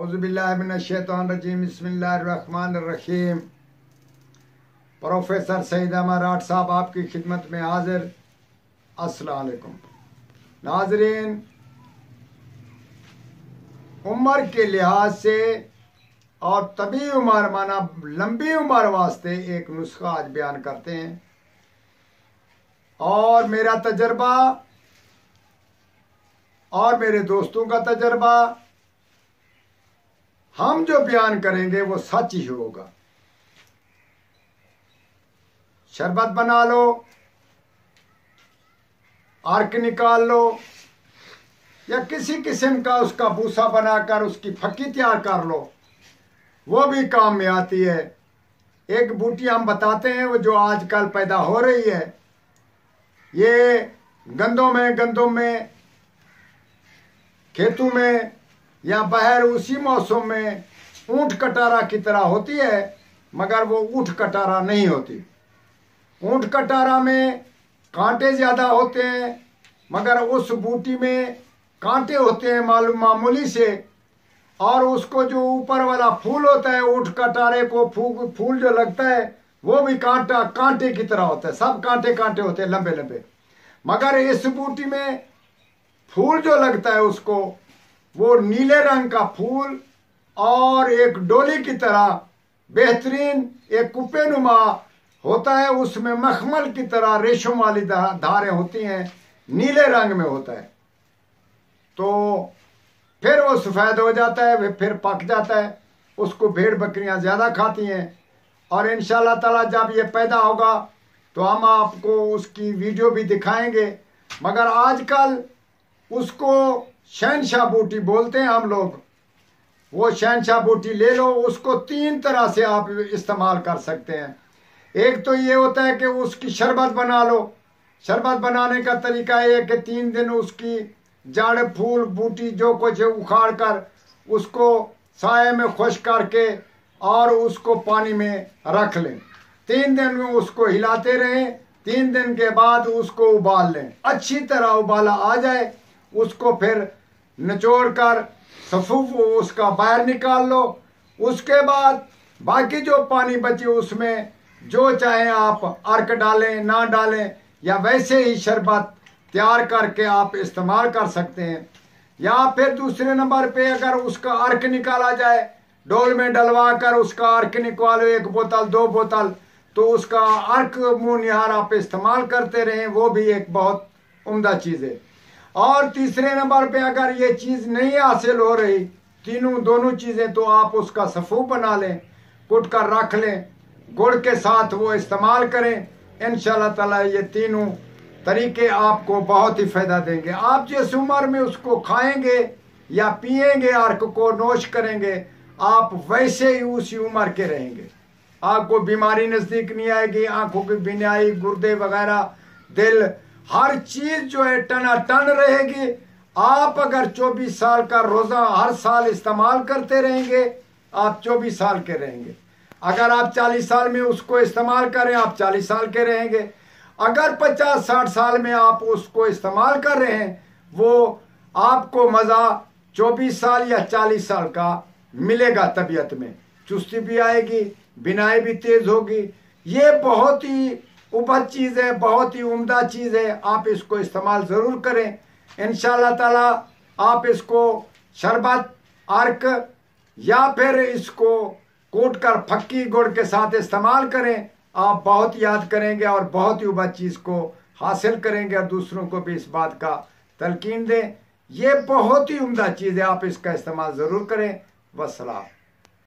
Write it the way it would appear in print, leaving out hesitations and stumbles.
औज़ुबिल्लाहिमिनश्शैतानिर्रजीम बिस्मिल्लाहिर्रहमानिर्रहीम। प्रोफेसर सईद अहमद राठ साहब आपकी खिदमत में हाजिर। अस्सलाम वालेकुम नाजरीन, उम्र के लिहाज से और तबी उम्र माना लंबी उम्र वास्ते एक नुस्खा आज बयान करते हैं। और मेरा तजर्बा और मेरे दोस्तों का तजर्बा, हम जो बयान करेंगे वो सच ही होगा। शरबत बना लो, अर्क निकाल लो, या किसी किस्म का उसका भूसा बनाकर उसकी फक्की तैयार कर लो, वो भी काम में आती है। एक बूटी हम बताते हैं वो जो आजकल पैदा हो रही है, ये गंदों में खेतों में या बाहर उसी मौसम में ऊंट कटारा की तरह होती है, मगर वो ऊंट कटारा नहीं होती। ऊंट कटारा में कांटे ज़्यादा होते हैं, मगर उस बूटी में कांटे होते हैं मामूली से। और उसको जो ऊपर वाला फूल होता है, ऊंट कटारे को फूल जो लगता है वो भी कांटे की तरह होता है। सब कांटे होते हैं, लंबे लंबे। मगर इस बूटी में फूल जो लगता है उसको, वो नीले रंग का फूल और एक डोली की तरह बेहतरीन एक कुप्पे नुमा होता है। उसमें मखमल की तरह रेशम वाली धारें होती हैं, नीले रंग में होता है। तो फिर वो सफ़ेद हो जाता है, फिर पक जाता है। उसको भेड़ बकरियां ज़्यादा खाती हैं। और इंशाल्लाह ताला जब ये पैदा होगा तो हम आपको उसकी वीडियो भी दिखाएंगे। मगर आजकल उसको शहनशाह बूटी बोलते हैं हम लोग। वो शहनशाह बूटी ले लो, उसको 3 तरह से आप इस्तेमाल कर सकते हैं। एक तो ये होता है कि उसकी शरबत बना लो। शरबत बनाने का तरीका ये है कि 3 दिन उसकी जड़ फूल बूटी जो कुछ है उखाड़ कर उसको साए में खुश्क करके और उसको पानी में रख लें। 3 दिन में उसको हिलाते रहें। 3 दिन के बाद उसको उबाल लें। अच्छी तरह उबाला आ जाए, उसको फिर निचोड़ कर सफूफ उसका बाहर निकाल लो। उसके बाद बाकी जो पानी बचे उसमें जो चाहे आप अर्क डालें ना डालें, या वैसे ही शरबत तैयार करके आप इस्तेमाल कर सकते हैं। या फिर दूसरे नंबर पे अगर उसका अर्क निकाला जाए, डोल में डलवा कर उसका अर्क निकालो, 1 बोतल 2 बोतल, तो उसका अर्क मुँह निहार आप इस्तेमाल करते रहें। वो भी एक बहुत उम्दा चीज़ है। और तीसरे नंबर पे अगर ये चीज़ नहीं हासिल हो रही, दोनों चीज़ें, तो आप उसका सफ़ूफ बना लें, कुट कर रख लें, गुड़ के साथ वो इस्तेमाल करें। इंशाल्लाह ताला ये तीनों तरीके आपको बहुत ही फ़ायदा देंगे। आप जिस उम्र में उसको खाएंगे या पिएंगे, अर्क को नोश करेंगे, आप वैसे ही उसी उम्र के रहेंगे। आपको बीमारी नज़दीक नहीं आएगी। आंखों की बीनाई, गुर्दे वगैरह, दिल, हर चीज़ जो है टनाटन रहेगी। आप अगर 24 साल का रोज़ा हर साल इस्तेमाल करते रहेंगे, आप 24 साल के रहेंगे। अगर आप 40 साल में उसको इस्तेमाल करें, आप 40 साल के रहेंगे। अगर 50-60 साल में आप उसको इस्तेमाल कर रहे हैं, वो आपको मज़ा 24 साल या 40 साल का मिलेगा। तबीयत में चुस्ती भी आएगी, बिनाई भी तेज़ होगी। ये बहुत ही उपज चीज़ है, बहुत ही उम्दा चीज़ है। आप इसको इस्तेमाल ज़रूर करें। इंशाल्लाह ताला आप इसको शरबत, अर्क या फिर इसको कूट कर फक्की गुड़ के साथ इस्तेमाल करें। आप बहुत याद करेंगे और बहुत ही उपज चीज़ को हासिल करेंगे और दूसरों को भी इस बात का तलकीन दें। ये बहुत ही उम्दा चीज़ है, आप इसका इस्तेमाल ज़रूर करें। वस्सलाम।